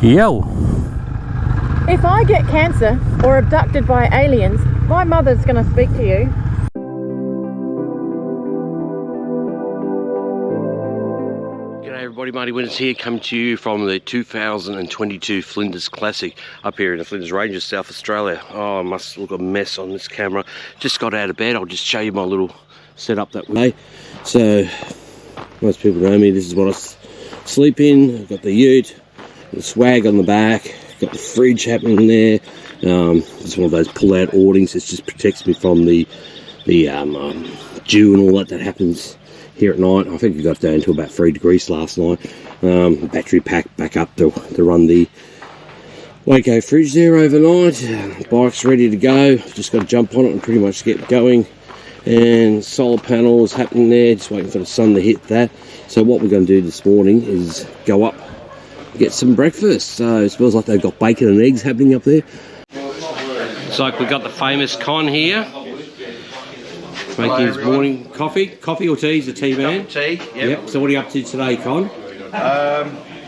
Yo! If I get cancer or abducted by aliens, my mother's going to speak to you. G'day everybody, Marty Winters here, coming to you from the 2022 Flinders Classic up here in the Flinders Ranges, South Australia. Oh, I must look a mess on this camera. Just got out of bed. I'll just show you my little setup that way. So, most people know me. This is what I sleep in. I've got the ute, the swag on the back, got the fridge happening there. It's one of those pull-out awnings. It just protects me from the dew and all that happens here at night. I think it got down to about 3 degrees last night. Battery pack back up to run the Waco fridge there overnight. Bike's ready to go. Just got to jump on it and pretty much get going. And solar panels happening there. Just waiting for the sun to hit that. So what we're going to do this morning is go up, get some breakfast. So it smells like they've got bacon and eggs happening up there. It's like we've got the famous Con here. Making his morning coffee or tea? He's a tea man. Tea, yep. So what are you up to today, Con?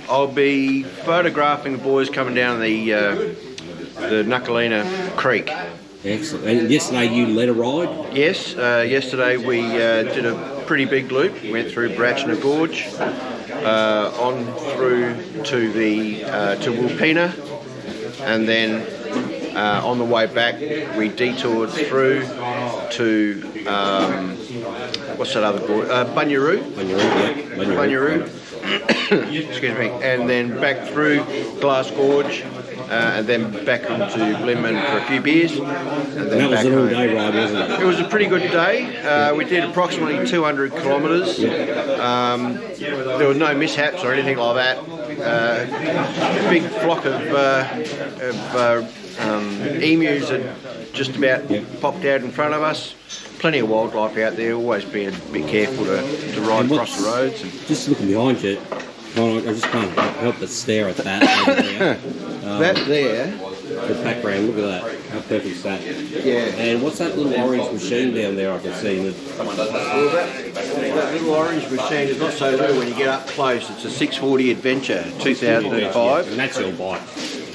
I'll be photographing the boys coming down the Nuckalina Creek. Excellent. And yesterday you led a ride? Yes, yesterday we did a pretty big loop. We went through Tractionator Gorge, on through to Wolfman, and then on the way back we detoured through to what's that other board? Pannier. Excuse me, and then back through Glass Gorge, and then back into Wolfman for a few beers, and then that was back an home. all-day ride, wasn't it? It was a pretty good day. We did approximately 200 kilometres. There were no mishaps or anything like that. Big flock of emus had just about popped out in front of us. Plenty of wildlife out there. Always being a bit careful to ride across the roads. And just looking behind you, I just can't help but stare at that over there. That there. The background, look at that. How perfect is that? Yeah. And what's that little orange machine down there I can see? Well, that little orange machine is not so little when you get up close. It's a 640 Adventure 2005. And that's your bike.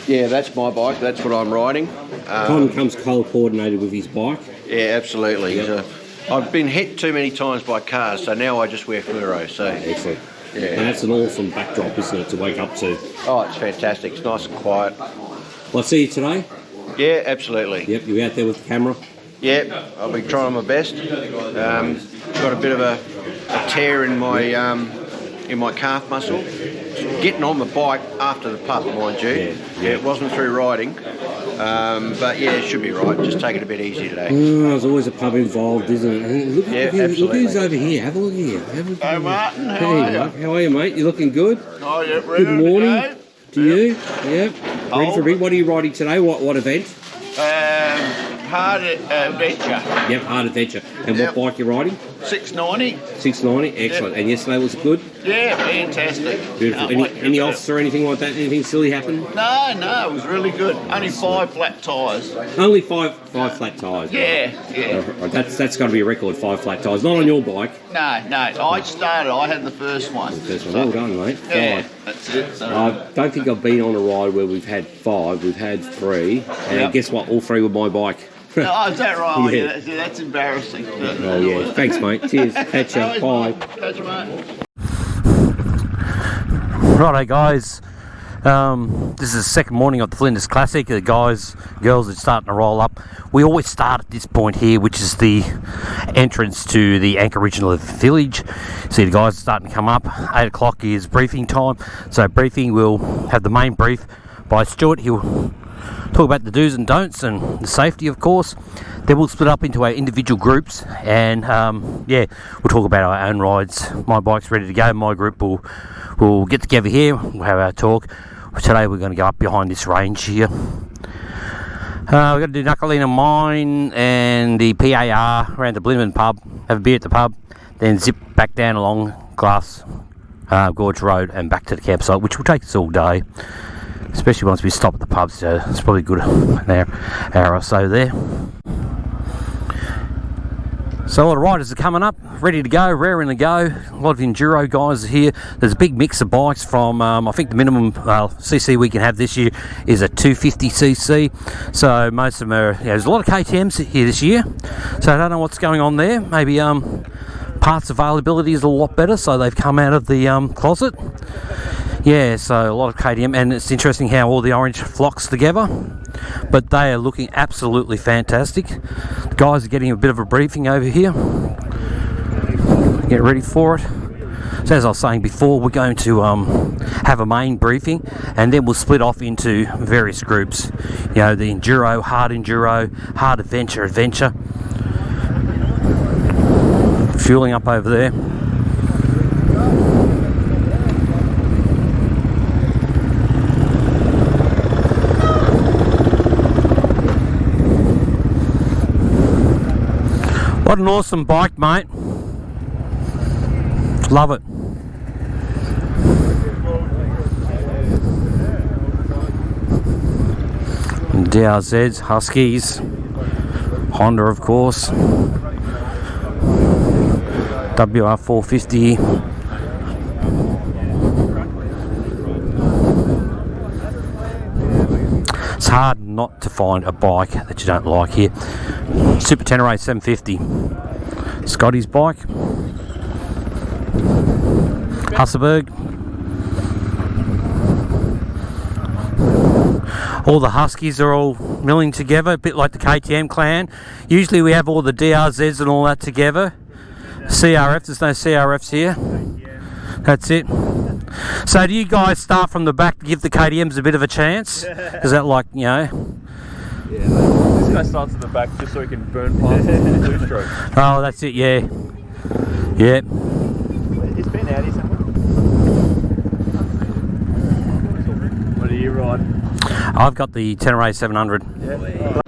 Yeah, that's my bike. That's what I'm riding. Con comes colour coordinated with his bike. Yeah, absolutely. Yep. I've been hit too many times by cars, so now I just wear fluoro. So excellent. Yeah. And that's an awesome backdrop, isn't it, to wake up to? Oh, it's fantastic. It's nice and quiet. Well, I see you today. Yeah, absolutely. Yep, you're out there with the camera. Yep, I'll be trying my best. Got a bit of a tear in my calf muscle. Getting on the bike after the pup, mind you. Yeah, it wasn't through riding. But yeah, it should be right. Just take it a bit easy today. Oh, there's always a pub involved, isn't it? And look who's over here. Have a look here. Hey, Martin. How are you, mate? You looking good? Oh, yeah. Good morning to you. Yep. Ready for a bit? What are you riding today? What event? Hard Adventure. Yep, Hard Adventure. And what bike you riding? 690. 690, excellent. Yep. And yesterday was it good? Yeah, fantastic. Beautiful. Any offs or anything like that? Anything silly happened? No, it was really good. Only 5 flat tyres. Only five flat tyres? Yeah. Right. That's got to be a record, 5 flat tyres. Not on your bike? No. I had the first one. Well done, mate. 5. Yeah, that's it. So. I don't think I've been on a ride where we've had 5. We've had 3. And guess what? All 3 were my bike. Oh, is that right? Yeah. That's embarrassing. Oh, yeah. Thanks, mate. Cheers. Catch you. Bye. Catch you, mate. Righto, guys. This is the second morning of the Flinders Classic. The girls are starting to roll up. We always start at this point here, which is the entrance to the Anchorage Village. See the guys are starting to come up. 8 o'clock is briefing time. So briefing, we'll have the main brief by Stuart. He'll talk about the do's and don'ts and the safety, of course. Then we'll split up into our individual groups and we'll talk about our own rides. My bike's ready to go. My group will get together here. We'll have our talk. Today we're going to go up behind this range here. We're going to do Nuckalina Mine and the PAR around the Blimmin pub, have a beer at the pub, then zip back down along Glass Gorge Road and back to the campsite, which will take us all day, especially once we stop at the pub, so it's probably good an hour or so there. So a lot of riders are coming up, ready to go, raring to go. A lot of enduro guys are here. There's a big mix of bikes from, I think the minimum CC we can have this year is a 250cc. So most of them are, there's a lot of KTMs here this year. So I don't know what's going on there. Maybe parts availability is a lot better, so they've come out of the closet. Yeah, so a lot of KTM, and it's interesting how all the orange flocks together, but they are looking absolutely fantastic. The guys are getting a bit of a briefing over here. Get ready for it. So as I was saying before, we're going to have a main briefing, and then we'll split off into various groups. You know, the enduro, hard adventure. Fueling up over there. What an awesome bike, mate. Love it. DRZs, Huskies, Honda of course, WR450. It's hard not to find a bike that you don't like here. Super Tenere 750, Scotty's bike, Husselberg. All the Huskies are all milling together, a bit like the KTM clan. Usually we have all the DRZs and all that together. CRF, there's no CRFs here. That's it. So do you guys start from the back to give the KTMs a bit of a chance? Is that like, you know? Yeah, this guy starts in the back just so he can burn past the blue stroke. Oh, that's it, yeah. Yeah. Is Ben out here somewhere? What do you ride? I've got the Tenere 700. Yeah.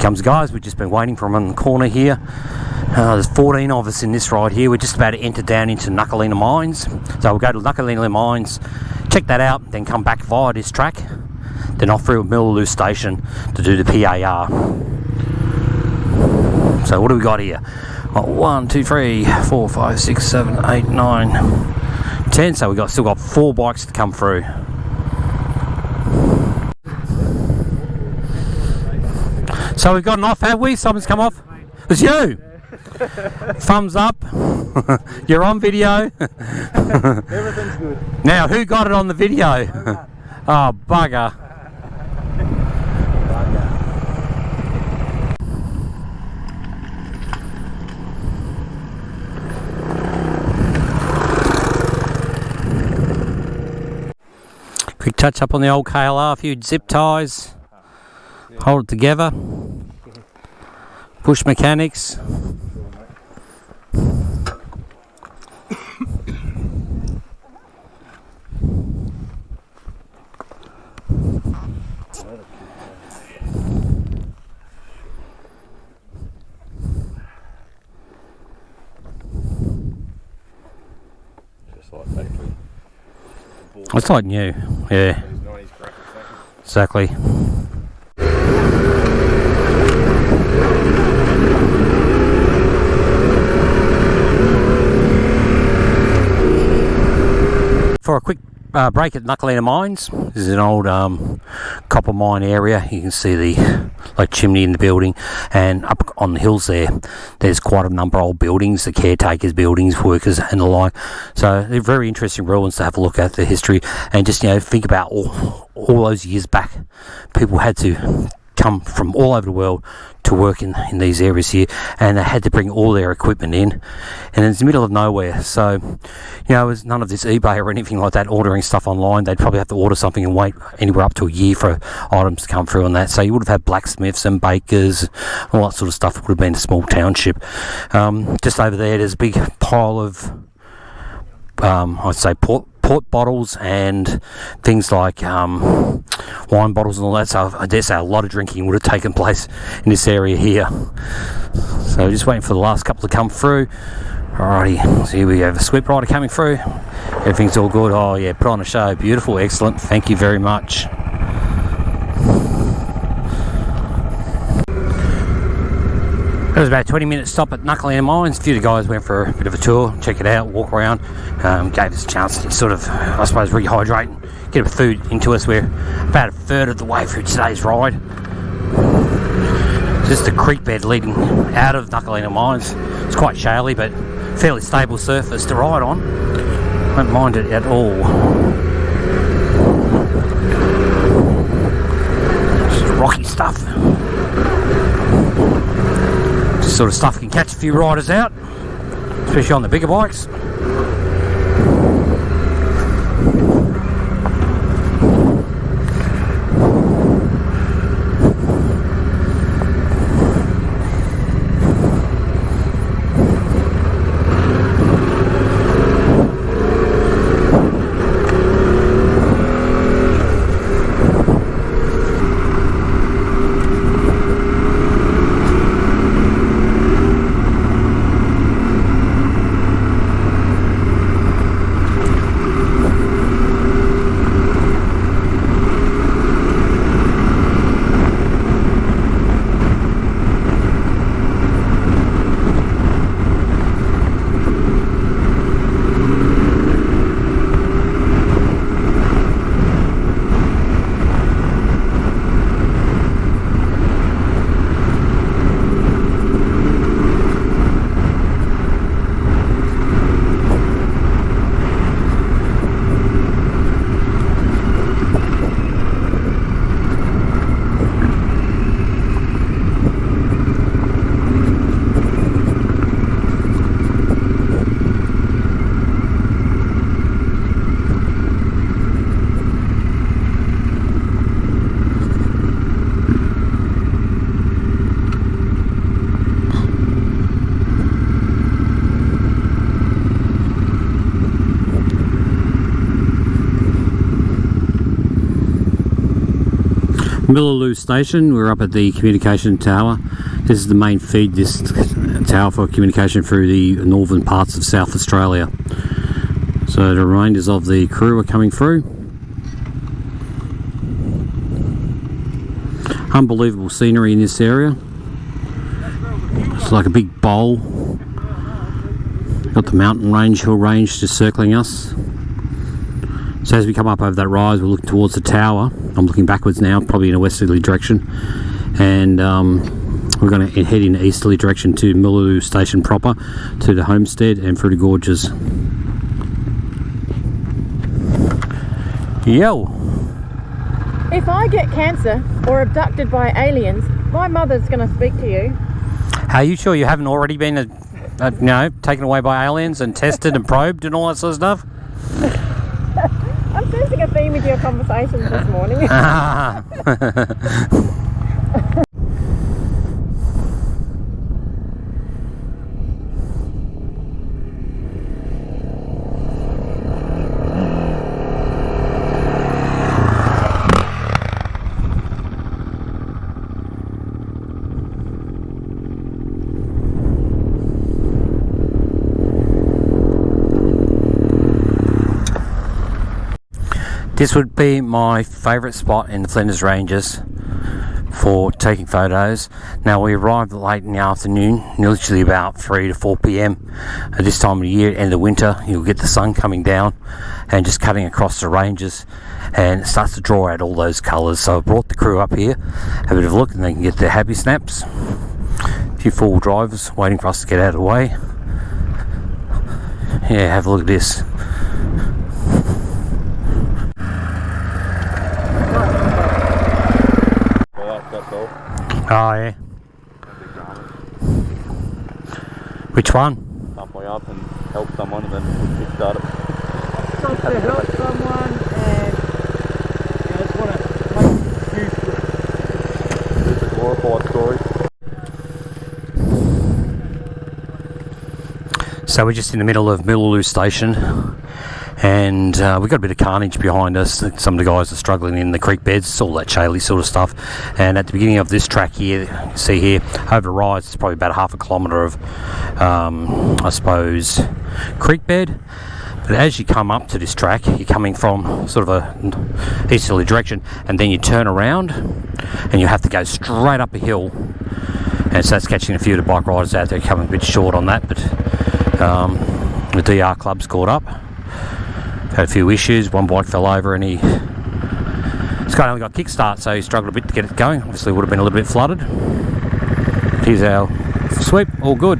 Comes guys, we've just been waiting for him on the corner here. There's 14 of us in this ride here. We're just about to enter down into Nuckalina Mines, so we'll go to Nuckalina Mines, check that out, then come back via this track, then off through Millaloos Station to do the PAR. So what do we got here? 1, 2, 3, 4, 5, 6, 7, 8, 9, 10. So we've still got 4 bikes to come through. So we've got an off, have we? Someone's come off? It was you! Thumbs up. You're on video. Everything's good. Now, who got it on the video? Oh, bugger. Quick touch up on the old KLR, a few zip ties. Hold it together. Push mechanics. Just like factory. It's like new, yeah. Exactly. For a quick break at Nuckalina Mines. This is an old copper mine area. You can see the chimney in the building, and up on the hills there's quite a number of old buildings, the caretakers buildings, workers and the like. So they're very interesting ruins to have a look at the history, and just think about all those years back, people had to come from all over the world to work in these areas here, and they had to bring all their equipment in, and it's the middle of nowhere. So, you know, it was none of this eBay or anything like that, ordering stuff online. They'd probably have to order something and wait anywhere up to a year for items to come through on that. So you would have had blacksmiths and bakers, all that sort of stuff. It would have been a small township. Just over there's a big pile of I'd say port bottles and things like wine bottles and all that. So I dare say a lot of drinking would have taken place in this area here. So just waiting for the last couple to come through. Alrighty, so here we have a sweep rider coming through. Everything's all good. Oh yeah, put on a show. Beautiful, excellent. Thank you very much. It was about a 20-minute stop at Knuckleland Mines. A few of the guys went for a bit of a tour, check it out, walk around. Gave us a chance to sort of, I suppose, rehydrate and get a bit of food into us. We're about a third of the way through today's ride. Just a creek bed leading out of Knuckleland Mines. It's quite shaly, but fairly stable surface to ride on. Don't mind it at all. Just rocky stuff. Sort of stuff can catch a few riders out, especially on the bigger bikes. Millaloo Station, we're up at the communication tower. This is the main feed, this tower, for communication through the northern parts of South Australia. So the remainders of the crew are coming through. Unbelievable scenery in this area. It's like a big bowl. Got the mountain range, hill range just circling us. So as we come up over that rise, we're looking towards the tower. I'm looking backwards now, probably in a westerly direction, and we're going to head in an easterly direction to Millaloo Station proper, to the homestead and through the gorges. Yo! If I get cancer or abducted by aliens, my mother's going to speak to you. Are you sure you haven't already been, you know, taken away by aliens and tested and probed and all that sort of stuff? I'm sensing a theme with your conversations this morning. This would be my favourite spot in the Flinders Ranges for taking photos. Now, we arrived late in the afternoon, literally about 3 to 4 p.m. At this time of the year, end of winter, you'll get the sun coming down and just cutting across the ranges, and it starts to draw out all those colours. So I brought the crew up here, have a bit of a look, and they can get their happy snaps. A few four-wheel drivers waiting for us to get out of the way. Yeah, have a look at this. that's all. Oh, yeah. Which one? Halfway up and help someone and then kickstart it. Stop to help someone and I just want to make huge flip. It's a glorified story. So we're just in the middle of Milleloo Station, and we've got a bit of carnage behind us. Some of the guys are struggling in the creek beds, all that chaly sort of stuff. And at the beginning of this track here, you see here, over rise, it's probably about half a kilometre of, I suppose, creek bed. But as you come up to this track, you're coming from sort of a easterly direction, and then you turn around, and you have to go straight up a hill. And so that's catching a few of the bike riders out there coming a bit short on that, but the DR club's caught up. Had a few issues. One bike fell over and this guy only got kickstart, so he struggled a bit to get it going. Obviously would have been a little bit flooded. Here's our sweep, all good.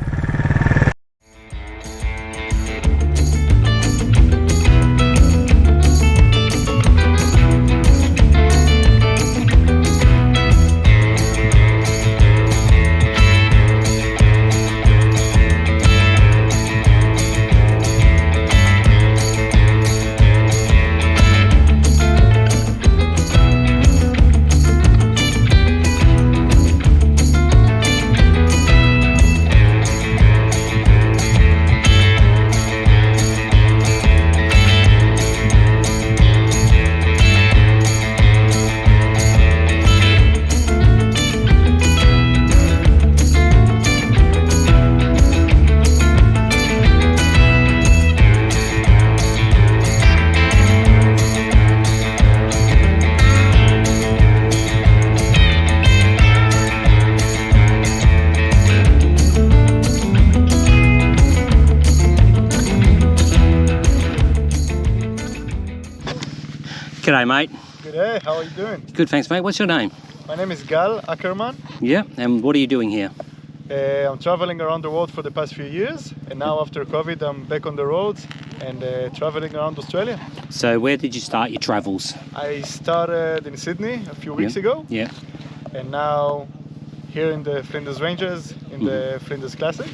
G'day, mate. G'day, how are you doing? Good, thanks, mate. What's your name? My name is Gal Ackerman. Yeah, and what are you doing here? I'm traveling around the world for the past few years, and now after COVID I'm back on the roads and traveling around Australia. So where did you start your travels? I started in Sydney a few weeks ago. Yeah. And now here in the Flinders Ranges, in the Flinders Classic.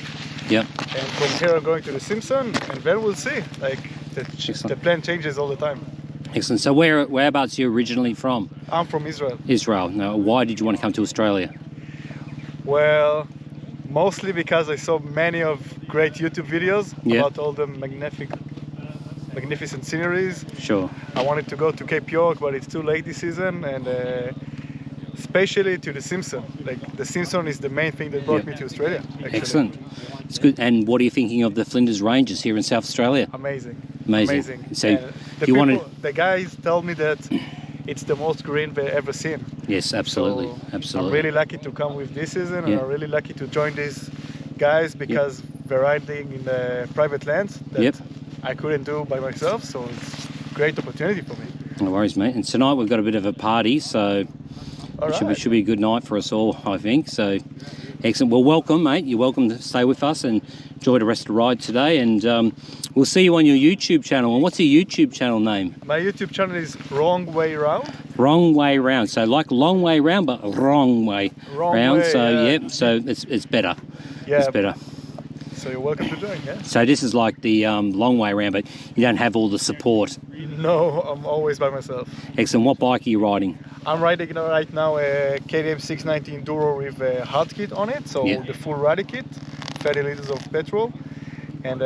Yep. And from here I'm going to the Simpson, and then we'll see. Like the plan changes all the time. Excellent. So whereabouts are you originally from? I'm from Israel. Israel. Now, why did you want to come to Australia? Well, mostly because I saw many of great YouTube videos about all the magnificent sceneries. Sure. I wanted to go to Cape York, but it's too late this season, and especially to the Simpson. Like the Simpson is the main thing that brought me to Australia. Actually. Excellent. It's good. And what are you thinking of the Flinders Ranges here in South Australia? Amazing. So the guys tell me that it's the most green they've ever seen. Yes, absolutely. So absolutely. I'm really lucky to come with this season, and I'm really lucky to join these guys because they're riding in the private lands that I couldn't do by myself. So it's a great opportunity for me. No worries, mate. And tonight we've got a bit of a party, so it should be a good night for us all, I think. So excellent. Well, welcome, mate. You're welcome to stay with us and enjoy the rest of the ride today. And we'll see you on your YouTube channel. And what's your YouTube channel name? My YouTube channel is Wrong Way Round. Wrong Way Round. So like long way round, but wrong way round. So it's better. Yeah. It's better. So you're welcome to join, yeah? So this is like the long way round, but you don't have all the support. No, I'm always by myself. Excellent. What bike are you riding? I'm riding right now a KTM 690 Enduro with a hard kit on it, so the full rally kit, 30 liters of petrol, and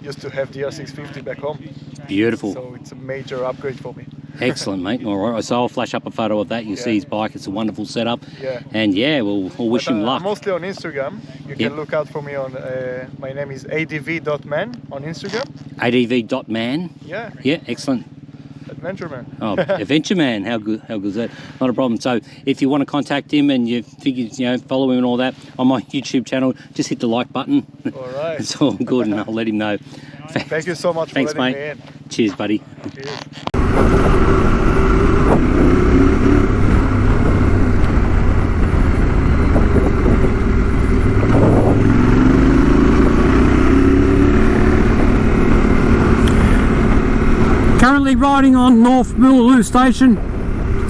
used to have the R650 back home. Beautiful. So it's a major upgrade for me. Excellent, mate. All right, so I'll flash up a photo of that. You'll see his bike. It's a wonderful setup. Yeah. And we'll wish him luck. I'm mostly on Instagram. You can look out for me on, my name is adv.man on Instagram. adv.man? Yeah. Yeah, excellent. Adventure Man. Oh, Adventure Man. How good is that? Not a problem. So if you want to contact him and you figure, follow him and all that on my YouTube channel, just hit the like button. All right. It's all good, and I'll let him know. Thank you so much for letting me in. Cheers, buddy. Cheers. Currently riding on North Milleloo Station,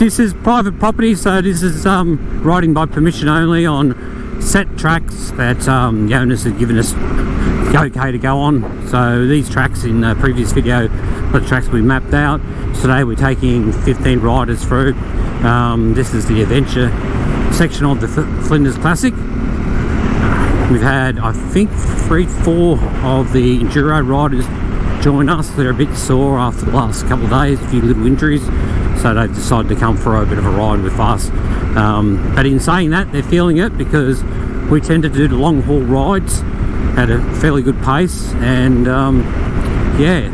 This is private property, so this is riding by permission only on set tracks that the owners have given us the okay to go on. So these tracks in the previous video are the tracks we mapped out. Today we're taking 15 riders through. This is the adventure section of the Flinders Classic. We've had, I think, 3-4 of the enduro riders join us. They're a bit sore after the last couple of days, a few little injuries, so they've decided to come for a bit of a ride with us. But in saying that, they're feeling it because we tend to do the long haul rides at a fairly good pace, and yeah,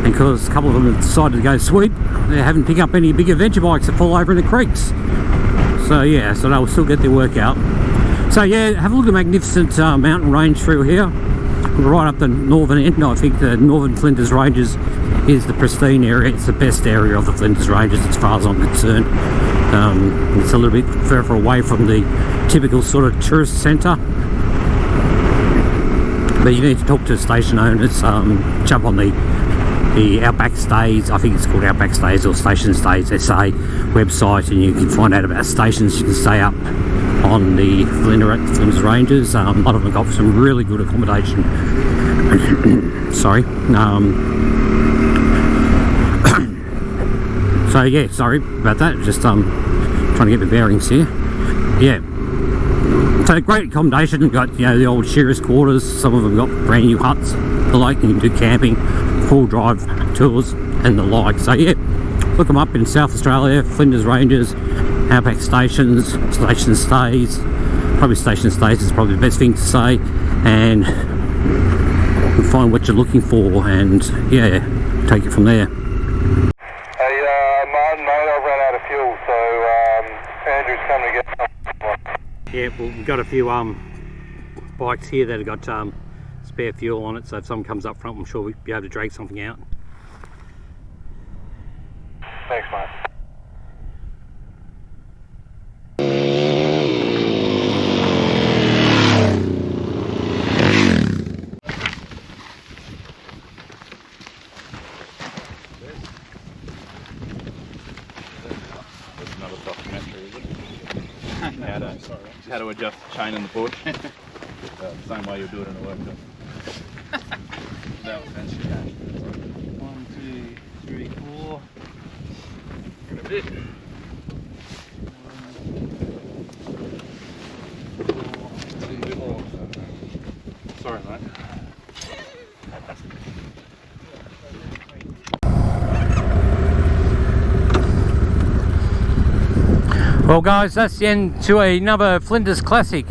because a couple of them have decided to go sweep, they haven't picked up any big adventure bikes that fall over in the creeks. So yeah, so they'll still get their workout. So yeah, have a look at the magnificent mountain range through here. Right up the northern end. I think the northern Flinders Ranges is the pristine area. It's the best area of the Flinders Ranges as far as I'm concerned. It's a little bit further away from the typical sort of tourist centre. But you need to talk to station owners, jump on the Outback Stays, I think it's called Outback Stays or Station Stays SA website, and you can find out about stations you can stay up on the Flinders Ranges. A lot of them got some really good accommodation. Sorry. So yeah, sorry about that. Just trying to get the bearings here. Yeah. So great accommodation. You've got, you know, the old shearers' quarters. Some of them got brand new huts. The like, you can do camping, full drive tours, and the like. So yeah, look them up in South Australia, Flinders Ranges, Outback stations, station stays. Probably station stays is probably the best thing to say, and you'll find what you're looking for, and yeah, take it from there. Hey, Martin, mate, I've run out of fuel, so Andrew's coming to get some. Yeah, well, we've got a few bikes here that have got spare fuel on it, so if someone comes up front, I'm sure we'll be able to drag something out. Thanks, mate. There's another documentary, is it? How to adjust the chain in the bush. Same way you do it in the workshop. That was fancy. 1, 2, 3, 4. Give it a bit. 1, 2, 4. Sorry, mate. Well guys, that's the end to another Flinders Classic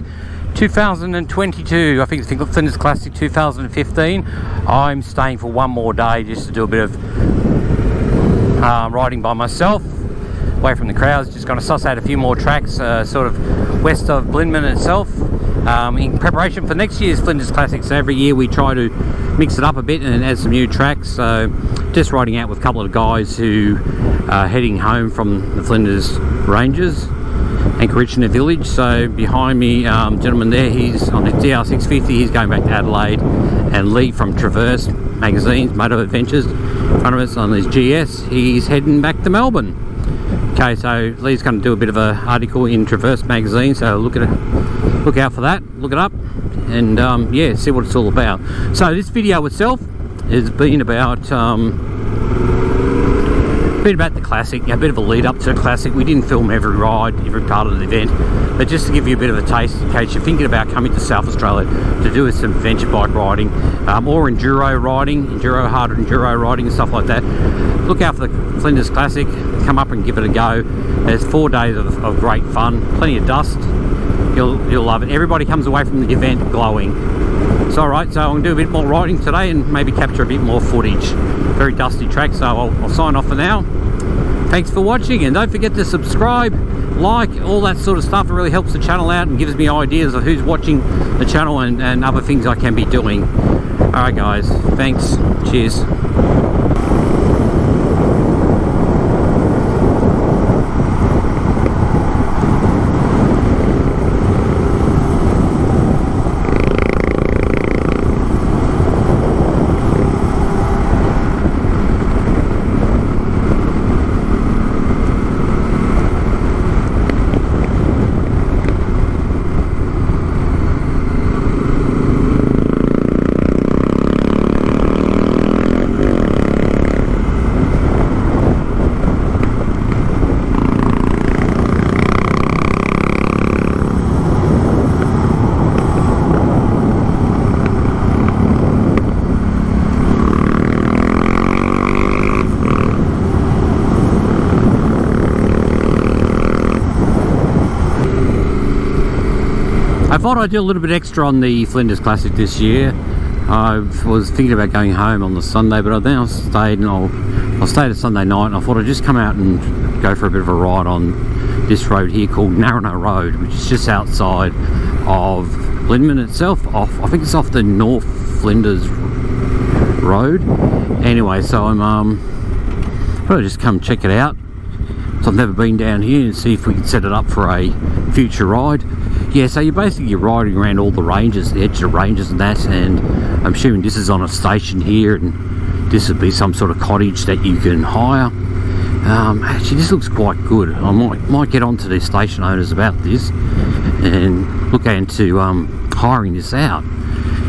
2022. I think it's Flinders Classic 2015. I'm staying for one more day just to do a bit of riding by myself, away from the crowds. Just going to suss out a few more tracks sort of west of Blindman itself, in preparation for next year's Flinders Classic. So every year we try to mix it up a bit and add some new tracks. So just riding out with a couple of guys who are heading home from the Flinders Ranges and Kitchener Village. So behind me, gentleman there, he's on the DR650, he's going back to Adelaide, and Lee from Traverse Magazines, Moto Adventures, in front of us on his GS, he's heading back to Melbourne. Okay, so Lee's going to do a bit of an article in Traverse Magazine, so look out for that, look it up, and yeah, see what it's all about. So this video itself has been about the Classic, a bit of a lead up to the Classic. We didn't film every ride, every part of the event, but just to give you a bit of a taste in case you're thinking about coming to South Australia to do some adventure bike riding, or enduro riding, hard enduro riding and stuff like that. Look out for the Flinders Classic, come up and give it a go. There's 4 days of great fun, plenty of dust, you'll love it. Everybody comes away from the event glowing. So alright, so I'm going to do a bit more riding today and maybe capture a bit more footage. Very dusty track, so I'll sign off for now. Thanks for watching, and don't forget to subscribe, like, all that sort of stuff. It really helps the channel out and gives me ideas of who's watching the channel and other things I can be doing. Alright guys, thanks, cheers. thought I'd do a little bit extra on the Flinders Classic this year. I was thinking about going home on the Sunday, but then I stayed, and I stayed a Sunday night, and I thought I'd just come out and go for a bit of a ride on this road here called Narrano Road, which is just outside of Blindman itself. I think it's off the North Flinders Road. Anyway, so I'm probably just come check it out. So I've never been down here, and see if we can set it up for a future ride. Yeah, so you're basically riding around all the ranges, the edge of the ranges and that, and I'm assuming this is on a station here, and this would be some sort of cottage that you can hire. Actually, this looks quite good. I might get on to the station owners about this and look into hiring this out.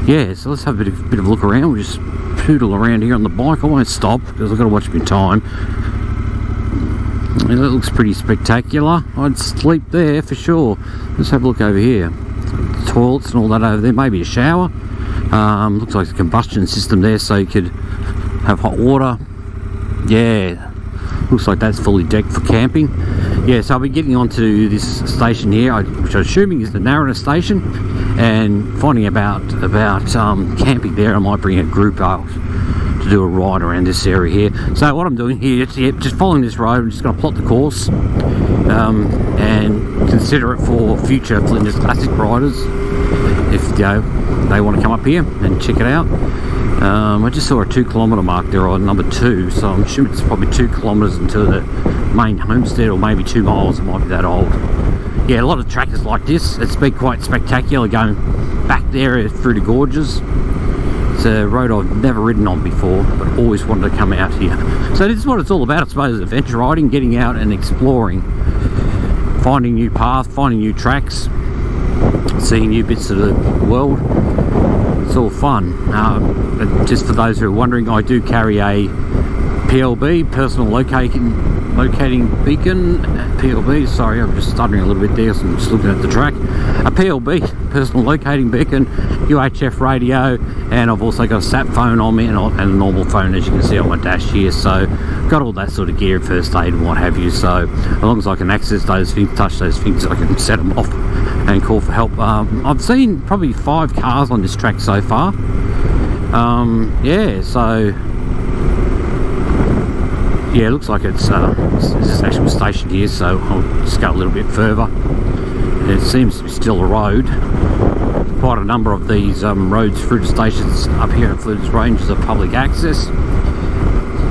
Yeah, so let's have a bit of a look around. We'll just poodle around here on the bike. I won't stop because I've got to watch my time. It looks pretty spectacular. I'd sleep there for sure. Let's have a look over here. Toilets and all that over there. Maybe a shower. Looks like a combustion system there, so you could have hot water. Yeah, looks like that's fully decked for camping. Yeah, so I'll be getting onto this station here, which I'm assuming is the Narrano station, and finding about camping there. I might bring a group out to do a ride around this area here. So what I'm doing here, just following this road, I'm just going to plot the course and consider it for future Flinders Classic riders if they want to come up here and check it out. I just saw a 2 kilometre mark there on number 2, so I'm assuming it's probably 2 kilometres into the main homestead, or maybe 2 miles. It might be that old. Yeah, a lot of trackers like this. It's been quite spectacular going back there through the gorges. It's a road I've never ridden on before, but always wanted to come out here. So this is what it's all about, I suppose: adventure riding, getting out and exploring, finding new paths, finding new tracks, seeing new bits of the world. It's all fun. Just for those who are wondering, I do carry a PLB, personal locating beacon. PLB, sorry, I'm just stuttering a little bit there, so I'm just looking at the track. A PLB, personal locating beacon, UHF radio, and I've also got a sat phone on me and a normal phone, as you can see on my dash here. So got all that sort of gear, first aid and what have you. So as long as I can access those things, touch those things, I can set them off and call for help. I've seen probably 5 cars on this track so far. Yeah, so yeah, it looks like it's this actual station here, so I'll just go a little bit further. It seems to be still a road. Quite a number of these roads through the stations up here at Flinders Ranges are public access,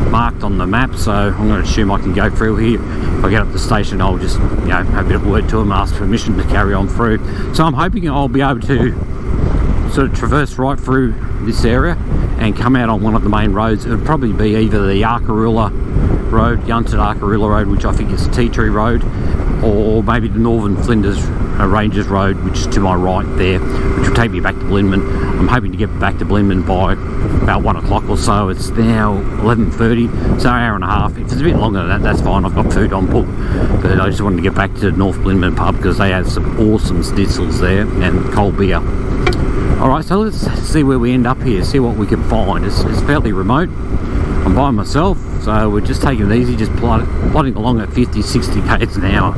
marked on the map, so I'm going to assume I can go through here. If I get up the station, I'll just have a bit of a word to them, ask permission to carry on through. So I'm hoping I'll be able to sort of traverse right through this area and come out on one of the main roads. It would probably be either the Arkarilla Road, Yunted Arkarilla Road, which I think is Tea Tree Road, or maybe the Northern Flinders Ranges Road, which is to my right there, which will take me back to Blindman. I'm hoping to get back to Blindman by about 1 o'clock or so. It's now 11:30, so an hour and a half. If it's a bit longer than that, that's fine. I've got food on book, but I just wanted to get back to North Blindman pub because they have some awesome schnitzels there and cold beer. Alright, so let's see where we end up here, see what we can find. It's fairly remote. I'm by myself, so we're just taking it easy, just plodding along at 50-60 k's an hour.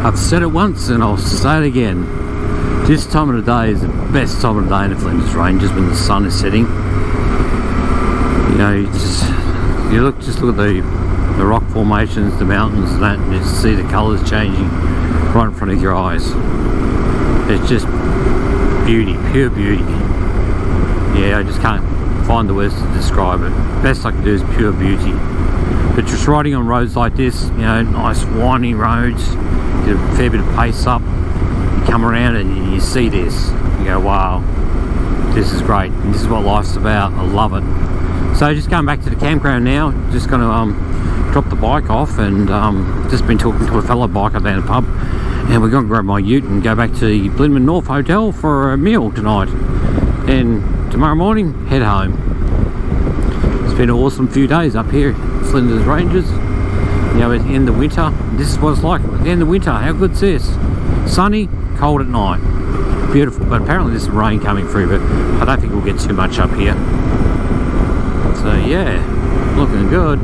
I've said it once and I'll say it again. This time of the day is the best time of the day in the Flinders Ranges, when the sun is setting. You just look at the rock formations, the mountains and that, and you see the colours changing right in front of your eyes. It's just beauty, pure beauty. Yeah, I just can't find the words to describe it. Best I can do is pure beauty. But just riding on roads like this, nice windy roads, get a fair bit of pace up, you come around and you see this, you go, wow, this is great, and this is what life's about. I love it. So just going back to the campground now, just going to drop the bike off, and just been talking to a fellow biker down the pub, and we're going to grab my ute and go back to the Blindman North Hotel for a meal tonight. And tomorrow morning, head home. It's been an awesome few days up here at Flinders Ranges. You know, in the winter, this is what it's like at the end of winter. How good's this? Sunny, cold at night. Beautiful, but apparently there's some rain coming through, but I don't think we'll get too much up here. So yeah, looking good.